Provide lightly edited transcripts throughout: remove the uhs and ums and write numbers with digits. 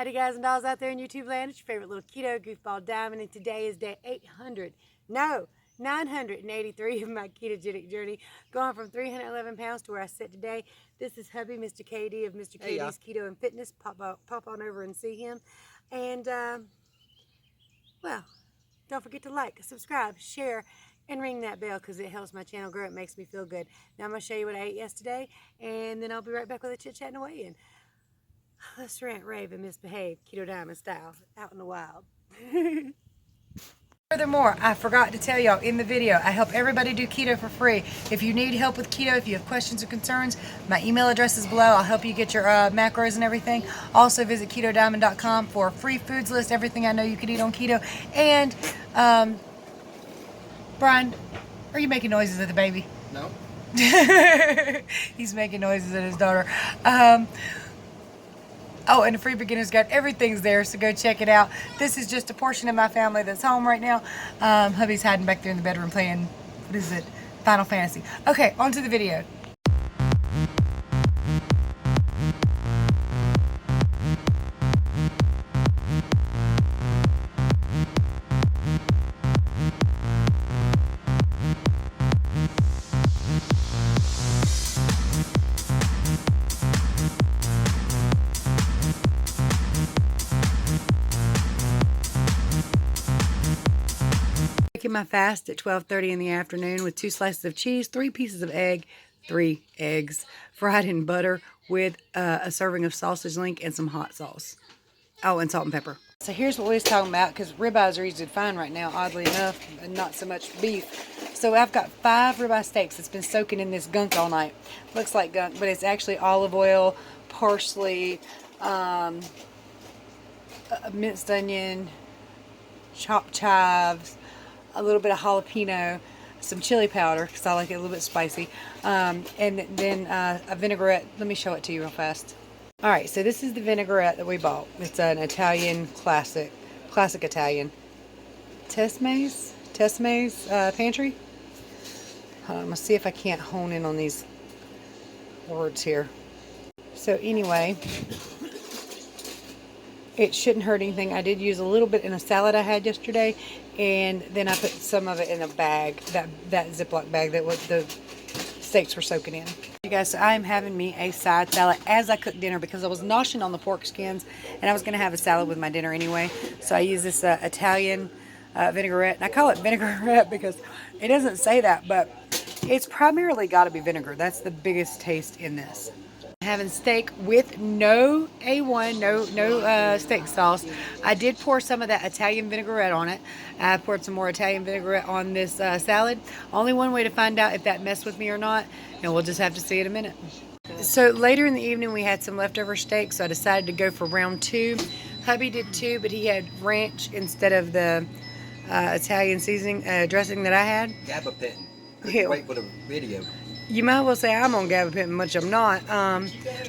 Howdy guys and dolls out there in YouTube land. It's your favorite little keto goofball Diamond, and today is day 983 of my ketogenic journey, going from 311 pounds to where I sit today. This is hubby, Mr. KD of Mr. KD's Keto and Fitness. Pop on over and see him. And, well, don't forget to like, subscribe, share, and ring that bell because it helps my channel grow. It makes me feel good. Now I'm going to show you what I ate yesterday, and then I'll be right back with a chit-chat and a weigh-in. Let's rant, rave, and misbehave, Keto Diamond style, out in the wild. Furthermore, I forgot to tell y'all in the video, I help everybody do keto for free. If you need help with keto, if you have questions or concerns, my email address is below. I'll help you get your macros and everything. Also visit ketodiamond.com for a free foods list, everything I know you can eat on keto. And, Brian, are you making noises at the baby? No. He's making noises at his daughter. Oh, and the free beginner's guide, everything's there, so go check it out. This is just a portion of my family that's home right now. Hubby's hiding back there in the bedroom playing, what is it, Final Fantasy. Okay, on to the video. My fast at 12:30 in the afternoon with 2 slices of cheese, 3 pieces of egg, 3 eggs, fried in butter with a serving of sausage link and some hot sauce. Oh, and salt and pepper. So here's what we was talking about, because ribeyes are easy to find right now, oddly enough, and not so much beef. So I've got 5 ribeye steaks that's been soaking in this gunk all night. Looks like gunk, but it's actually olive oil, parsley, minced onion, chopped chives, a little bit of jalapeno, some chili powder because I like it a little bit spicy, and then a vinaigrette. Let me show it to you real fast. All right, so this is the vinaigrette that we bought. It's an Italian classic Italian. Tessema's Pantry. I'm gonna see if I can't hone in on these words here. So anyway, it shouldn't hurt anything. I did use a little bit in a salad I had yesterday, and then I put some of it in a bag, that Ziploc bag that the steaks were soaking in. You guys, so I am having me a side salad as I cook dinner because I was noshing on the pork skins, and I was going to have a salad with my dinner anyway. So I use this Italian vinaigrette, and I call it vinaigrette because it doesn't say that, but it's primarily got to be vinegar. That's the biggest taste in this. Having steak with no A1, no steak sauce. I did pour some of that Italian vinaigrette on it. I poured some more Italian vinaigrette on this salad. Only one way to find out if that messed with me or not, and we'll just have to see in a minute. So later in the evening we had some leftover steak, so I decided to go for round 2. Hubby did 2, but he had ranch instead of the Italian seasoning dressing that I had. Gabapentin. Wait for the video. You might well say I'm on gabapentin, much I'm not.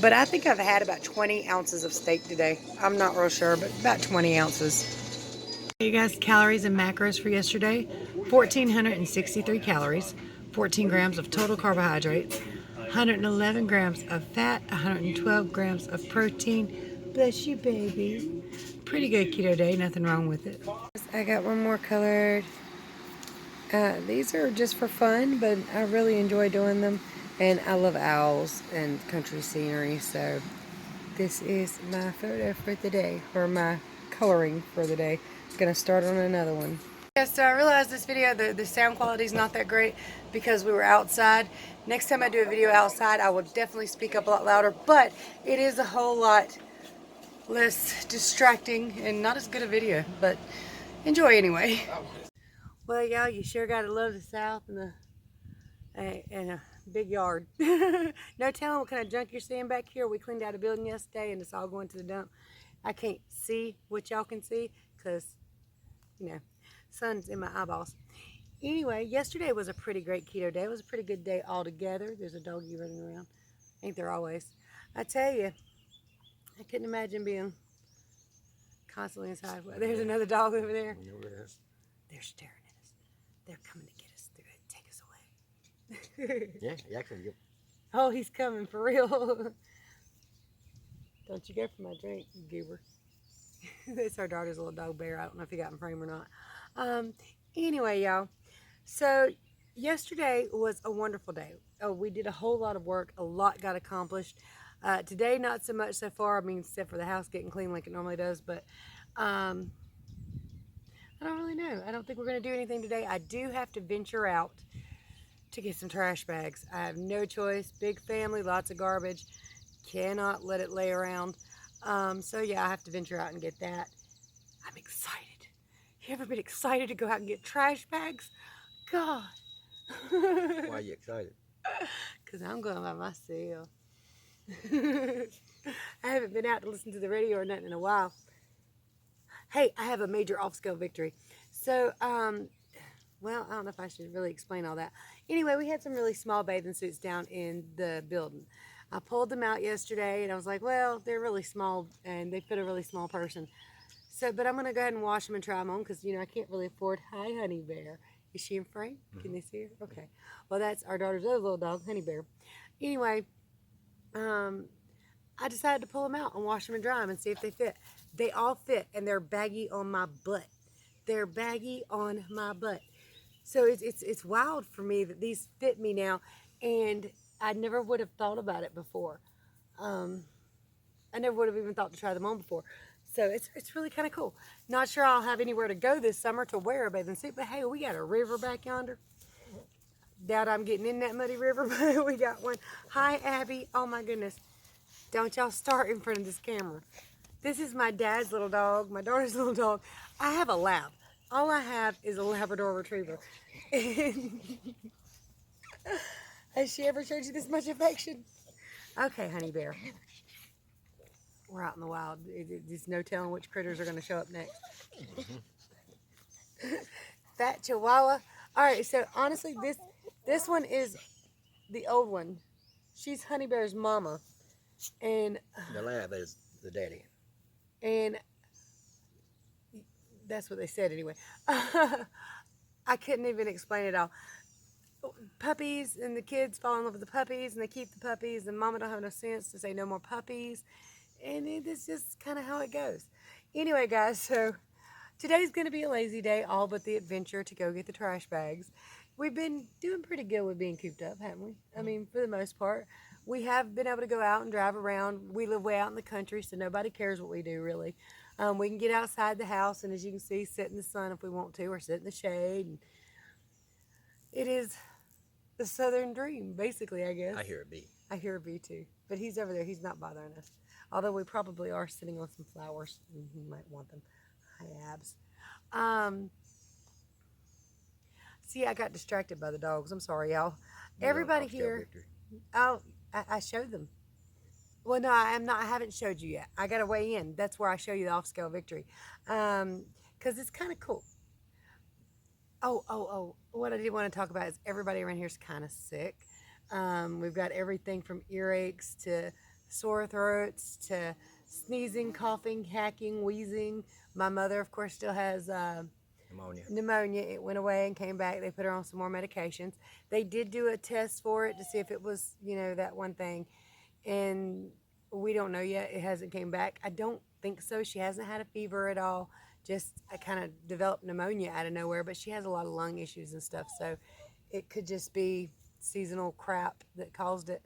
But I think I've had about 20 ounces of steak today. I'm not real sure, but about 20 ounces. You guys, calories and macros for yesterday: 1,463 calories, 14 grams of total carbohydrates, 111 grams of fat, 112 grams of protein. Bless you, baby. Pretty good keto day, nothing wrong with it. I got one more colored. These are just for fun, but I really enjoy doing them, and I love owls and country scenery, so this is my photo for the day, or my coloring for the day. I'm going to start on another one. Yeah, so I realized this video, the sound quality is not that great because we were outside. Next time I do a video outside, I will definitely speak up a lot louder, but it is a whole lot less distracting and not as good a video, but enjoy anyway. Well, y'all, you sure gotta love the South and a big yard. No telling what kind of junk you're seeing back here. We cleaned out a building yesterday, and it's all going to the dump. I can't see what y'all can see because, you know, sun's in my eyeballs. Anyway, yesterday was a pretty great keto day. It was a pretty good day altogether. There's a doggy running around. Ain't there always? I tell you, I couldn't imagine being constantly inside. Well, there's another dog over there. They're staring. They're coming to get us. They're going to take us away. Yeah, actually. Oh, he's coming for real. Don't you go for my drink, you goober. That's our daughter's little dog Bear. I don't know if he got in frame or not. Anyway, y'all. So yesterday was a wonderful day. Oh, we did a whole lot of work. A lot got accomplished. Today, not so much so far. I mean, except for the house getting clean like it normally does. But I don't really know. I don't think we're going to do anything today. I do have to venture out to get some trash bags. I have no choice. Big family, lots of garbage. Cannot let it lay around. So yeah, I have to venture out and get that. I'm excited. You ever been excited to go out and get trash bags? God. Why are you excited? Because I'm going by myself. I haven't been out to listen to the radio or nothing in a while. Hey, I have a major off-scale victory. So, well, I don't know if I should really explain all that. Anyway, we had some really small bathing suits down in the building. I pulled them out yesterday, and I was like, well, they're really small, and they fit a really small person. So, but I'm going to go ahead and wash them and try them on because, I can't really afford. Hi, Honey Bear. Is she in frame? Can they see her? Okay. Well, that's our daughter's other little dog, Honey Bear. Anyway, I decided to pull them out and wash them and dry them and see if they fit. They all fit, and they're baggy on my butt. They're baggy on my butt. So it's wild for me that these fit me now, and I never would have thought about it before. I never would have even thought to try them on before. So it's really kind of cool. Not sure I'll have anywhere to go this summer to wear a bathing suit, but hey, we got a river back yonder. Doubt I'm getting in that muddy river, but we got one. Hi, Abby. Oh my goodness. Don't y'all start in front of this camera. This is my dad's little dog, my daughter's little dog. I have a lab. All I have is a Labrador Retriever. Has she ever showed you this much affection? Okay, Honey Bear. We're out in the wild. There's no telling which critters are going to show up next. Fat Chihuahua. All right, so honestly, this one is the old one. She's Honey Bear's mama. And The lab is the daddy. And that's what they said anyway. I couldn't even explain it all. Puppies, and the kids fall in love with the puppies, and they keep the puppies, and mama don't have no sense to say no more puppies. And it's just kind of how it goes. Anyway, guys, so today's going to be a lazy day, all but the adventure to go get the trash bags. We've been doing pretty good with being cooped up, haven't we? I mean, for the most part. We have been able to go out and drive around. We live way out in the country, so nobody cares what we do, really. We can get outside the house, and as you can see, sit in the sun if we want to, or sit in the shade. And it is the southern dream, basically, I guess. I hear a bee. I hear a bee, too. But he's over there. He's not bothering us. Although we probably are sitting on some flowers, and he might want them. Hi, Abs. See, I got distracted by the dogs. I'm sorry, y'all. Everybody here... Oh, I showed them. Well, no, I'm not. I haven't showed you yet. I got to weigh in. That's where I show you the off-scale victory. Because it's kind of cool. Oh. What I did want to talk about is everybody around here is kind of sick. We've got everything from earaches to sore throats to sneezing, coughing, hacking, wheezing. My mother, of course, still has... Pneumonia. It went away and came back. They put her on some more medications. They did do a test for it to see if it was, that one thing. And we don't know yet. It hasn't came back. I don't think so. She hasn't had a fever at all. Just I kind of developed pneumonia out of nowhere. But she has a lot of lung issues and stuff. So it could just be seasonal crap that caused it.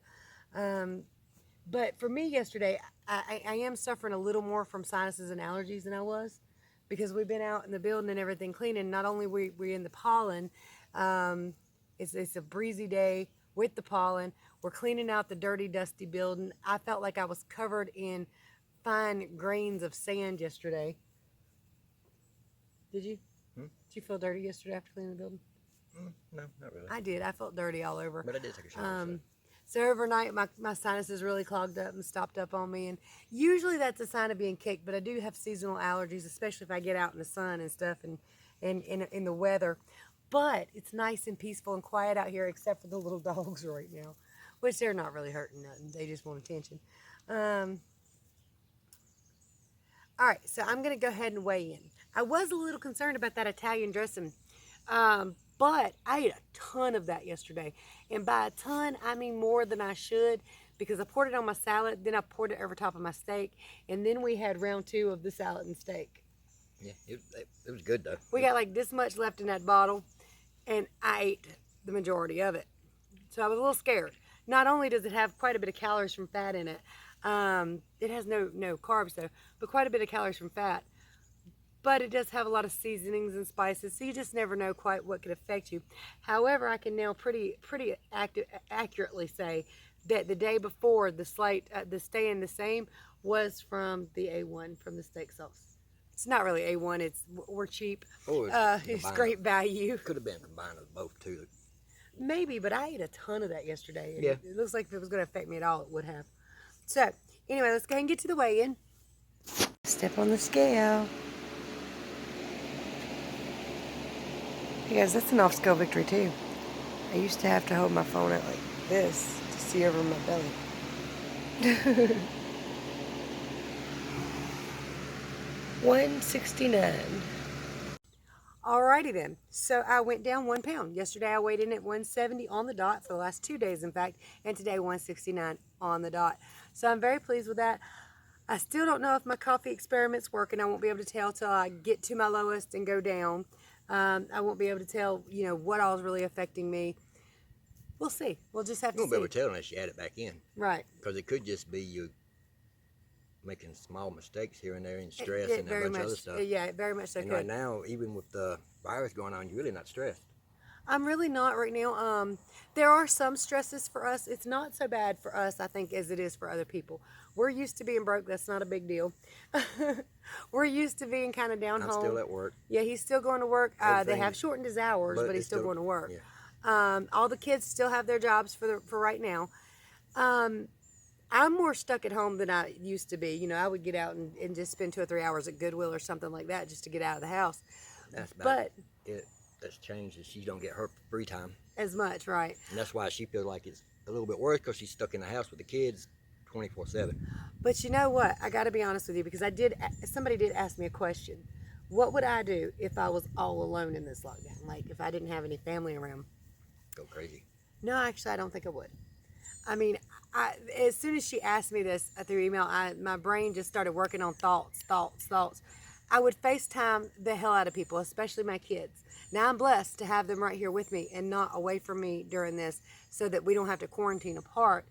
But for me yesterday, I am suffering a little more from sinuses and allergies than I was. Because we've been out in the building and everything cleaning. Not only we're in the pollen, it's a breezy day with the pollen. We're cleaning out the dirty, dusty building. I felt like I was covered in fine grains of sand yesterday. Did you? Did you feel dirty yesterday after cleaning the building? No, not really. I did. I felt dirty all over. But I did take a shower. So overnight, my sinuses really clogged up and stopped up on me. And usually that's a sign of being kicked, but I do have seasonal allergies, especially if I get out in the sun and stuff and in the weather. But it's nice and peaceful and quiet out here, except for the little dogs right now, which they're not really hurting nothing. They just want attention. All right, so I'm going to go ahead and weigh in. I was a little concerned about that Italian dressing. But I ate a ton of that yesterday. And by a ton, I mean more than I should because I poured it on my salad, then I poured it over top of my steak, and then we had round 2 of the salad and steak. Yeah, it was good though. We got like this much left in that bottle, and I ate the majority of it. So I was a little scared. Not only does it have quite a bit of calories from fat in it, it has no carbs though, but quite a bit of calories from fat. But it does have a lot of seasonings and spices, so you just never know quite what could affect you. However, I can now pretty accurately say that the day before the staying the same was from the A1, from the steak sauce. It's not really A1, we're cheap. Oh, It's great value. Could have been combined with both too. Maybe, but I ate a ton of that yesterday. And Yeah. It looks like if it was going to affect me at all, it would have. So, anyway, let's go ahead and get to the weigh-in. Step on the scale. Hey guys, that's an off-scale victory too. I used to have to hold my phone out like this to see over my belly. 169. Alrighty then. So I went down 1 pound. Yesterday I weighed in at 170 on the dot for the last 2 days, in fact, and today 169 on the dot. So I'm very pleased with that. I still don't know if my coffee experiment's working. I won't be able to tell till I get to my lowest and go down. I won't be able to tell, what all is really affecting me. We'll see. We'll just have to see. You won't be able to tell unless you add it back in. Right. Because it could just be you making small mistakes here and there and stress and a bunch of other stuff. Yeah, it very much so And could. right now, even with the virus going on, you're really not stressed. I'm really not right now. There are some stresses for us. It's not so bad for us, I think, as it is for other people. We're used to being broke. That's not a big deal. We're used to being kind of down I'm home. still at work. Yeah, he's still going to work. They Everything- have shortened his hours, but he's still going to work. Yeah. All the kids still have their jobs for right now. I'm more stuck at home than I used to be. I would get out and just spend 2 or 3 hours at Goodwill or something like that just to get out of the house. That's about it. That's changed is she don't get her free time. As much, right? And that's why she feels like it's a little bit worse because she's stuck in the house with the kids 24/7. But you know what? I got to be honest with you because somebody did ask me a question. What would I do if I was all alone in this lockdown? Like if I didn't have any family around? Go crazy. No, actually, I don't think I would. I mean, as soon as she asked me this through email, my brain just started working on thoughts. I would FaceTime the hell out of people, especially my kids. Now I'm blessed to have them right here with me and not away from me during this so that we don't have to quarantine apart.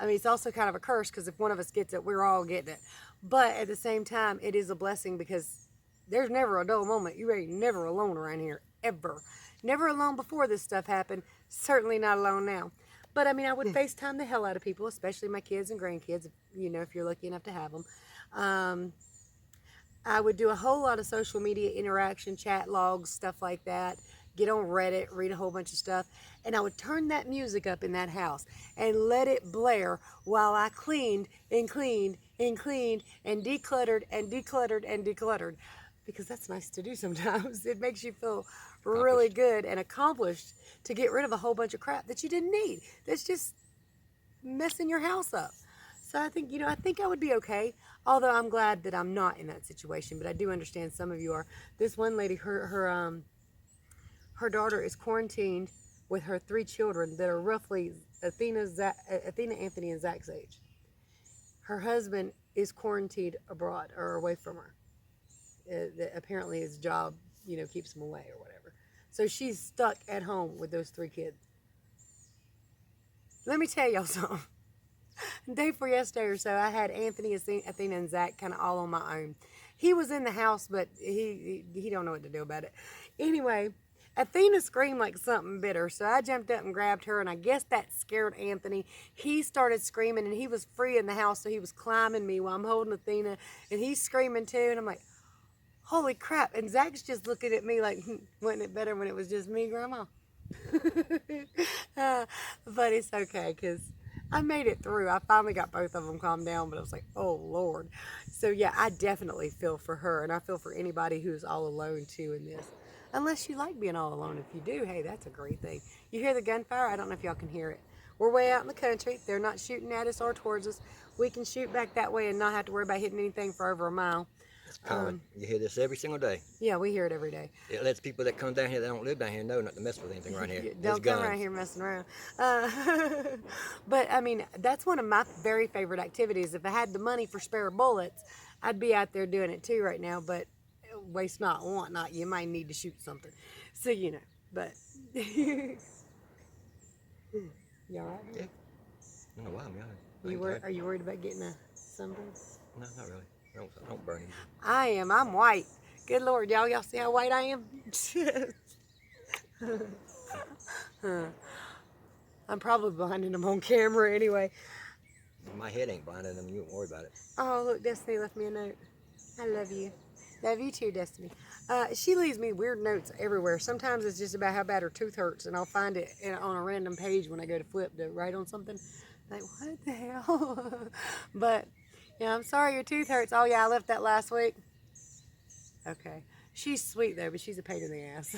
I mean, it's also kind of a curse because if one of us gets it, we're all getting it. But at the same time, it is a blessing because there's never a dull moment. You ain't never alone around here, ever. Never alone before this stuff happened. Certainly not alone now. But I mean, I would FaceTime the hell out of people, especially my kids and grandkids, if you're lucky enough to have them. I would do a whole lot of social media interaction, chat logs, stuff like that. Get on Reddit, read a whole bunch of stuff. And I would turn that music up in that house and let it blare while I cleaned and cleaned and cleaned and decluttered and decluttered and decluttered. Because that's nice to do sometimes. It makes you feel really good and accomplished to get rid of a whole bunch of crap that you didn't need. That's just messing your house up. So I think, I think I would be okay. Although I'm glad that I'm not in that situation, but I do understand some of you are. This one lady, her daughter is quarantined with her 3 children that are roughly Athena, Anthony, and Zach's age. Her husband is quarantined abroad or away from her. Apparently his job, keeps him away or whatever. So she's stuck at home with those 3 kids. Let me tell y'all something. Day before yesterday or so, I had Anthony, Athena, and Zach kind of all on my own. He was in the house, but he don't know what to do about it. Anyway, Athena screamed like something bitter, so I jumped up and grabbed her, and I guess that scared Anthony. He started screaming, and he was free in the house, so he was climbing me while I'm holding Athena, and he's screaming too, and I'm like, holy crap. And Zach's just looking at me like, wasn't it better when it was just me, Grandma? But it's okay, because I made it through. I finally got both of them calmed down, but I was like, oh, Lord. So, yeah, I definitely feel for her, and I feel for anybody who's all alone, too, in this. Unless you like being all alone. If you do, hey, that's a great thing. You hear the gunfire? I don't know if y'all can hear it. We're way out in the country. They're not shooting at us or towards us. We can shoot back that way and not have to worry about hitting anything for over a mile. comments. You hear this every single day. Yeah, we hear it every day. It lets people that come down here that don't live down here know not to mess with anything right here. Don't come around here messing around. But I mean, that's one of my very favorite activities. If I had the money for spare bullets, I'd be out there doing it too right now. But waste not, want not. You might need to shoot something. So, you know, but. You all right? Yeah. I don't know why I'm yelling. Are you worried about getting a sunburn? No, not really. I don't burn easy. I am. I'm white. Good Lord, y'all see how white I am? I'm probably blinding them on camera anyway. My head ain't blinding them. You don't worry about it. Oh, look, Destiny left me a note. I love you. Love you too, Destiny. She leaves me weird notes everywhere. Sometimes it's just about how bad her tooth hurts, and I'll find it on a random page when I go to flip to write on something. Like, what the hell? But, yeah, I'm sorry your tooth hurts. Oh, yeah, I left that last week. Okay. She's sweet, though, but she's a pain in the ass.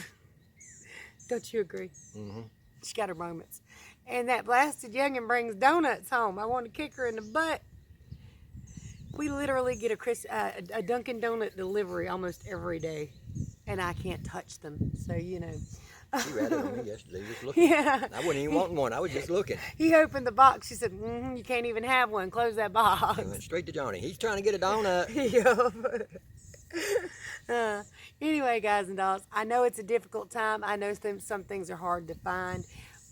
Don't you agree? Mm-hmm. She got her moments. And that blasted youngin' brings donuts home. I want to kick her in the butt. We literally get a Dunkin' Donut delivery almost every day, and I can't touch them. So, you know. She ratted on me yesterday, just looking. Yeah. I wasn't even wanting one. I was just looking. He opened the box. She said, you can't even have one. Close that box. I went straight to Johnny. He's trying to get a donut. Anyway, guys and dolls, I know it's a difficult time. I know some things are hard to find.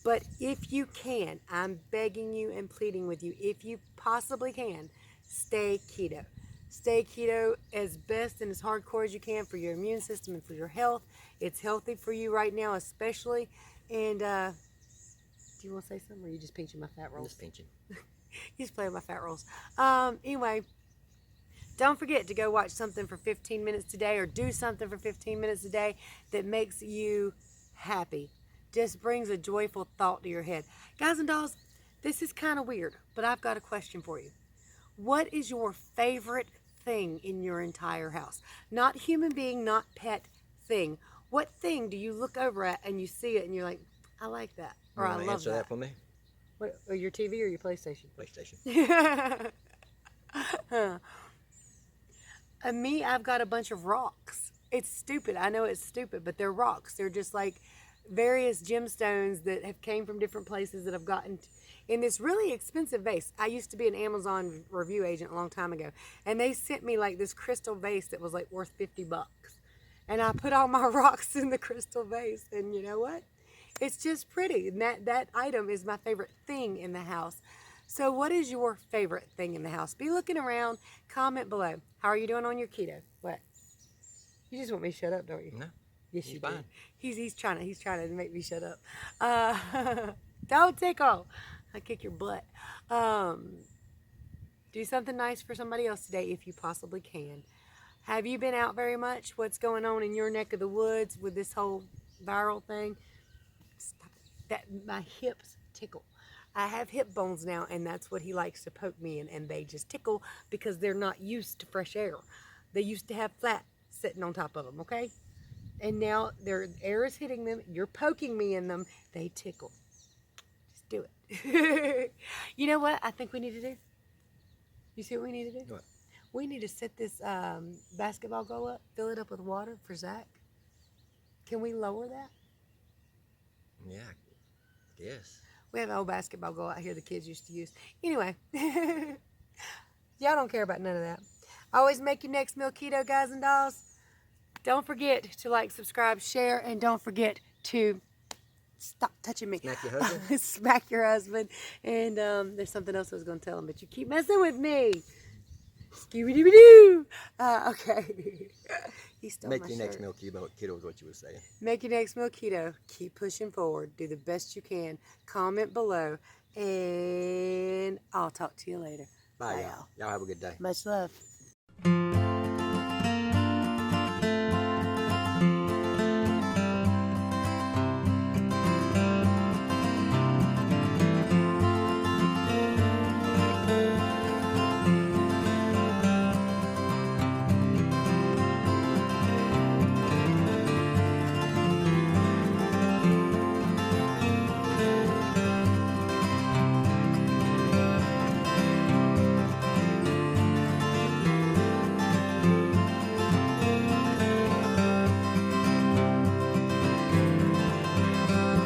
But if you can, I'm begging you and pleading with you, if you possibly can, stay keto. Stay keto as best and as hardcore as you can for your immune system and for your health. It's healthy for you right now, especially. And do you want to say something, or are you just pinching my fat rolls? I'm just pinching. He's playing my fat rolls. Anyway, don't forget to go watch something for 15 minutes today, or do something for 15 minutes a day that makes you happy. Just brings a joyful thought to your head. Guys and dolls, this is kind of weird, but I've got a question for you. What is your favorite thing in your entire house? Not human being, not pet thing. What thing do you look over at and you see it and you're like, I like that, or I love that? Answer that for me? What, your TV or your PlayStation? PlayStation. Me, I've got a bunch of rocks. It's stupid. I know it's stupid, but they're rocks. They're just like various gemstones that have came from different places that I've gotten in this really expensive vase. I used to be an Amazon review agent a long time ago, and they sent me like this crystal vase that was like worth $50. And I put all my rocks in the crystal vase, and you know what? It's just pretty. And that item is my favorite thing in the house. So what is your favorite thing in the house? Be looking around. Comment below. How are you doing on your keto? What? You just want me to shut up, don't you? No. Yes, you fine. do. He's trying to make me shut up. Don't tickle. I kick your butt. Do something nice for somebody else today if you possibly can. Have you been out very much? What's going on in your neck of the woods with this whole viral thing? Stop it. That my hips tickle. I have hip bones now, and that's what he likes to poke me in, and they just tickle because they're not used to fresh air. They used to have flat sitting on top of them, okay? And now their air is hitting them. You're poking me in them. They tickle. Just do it. You know what I think we need to do? You see what we need to do? What? We need to set this basketball goal up, fill it up with water for Zach. Can we lower that? Yeah, yes. We have an old basketball goal out here the kids used to use. Anyway, y'all don't care about none of that. Always make your next meal keto, guys and dolls. Don't forget to like, subscribe, share, and don't forget to stop touching me. Smack your husband. Smack your husband. And there's something else I was going to tell him, but you keep messing with me. Skibidi-doo. Okay. He stole Make my your shirt. next meal keto is what you were saying. Make your next meal keto. Keep pushing forward. Do the best you can. Comment below. And I'll talk to you later. Bye, y'all. Y'all have a good day. Much love.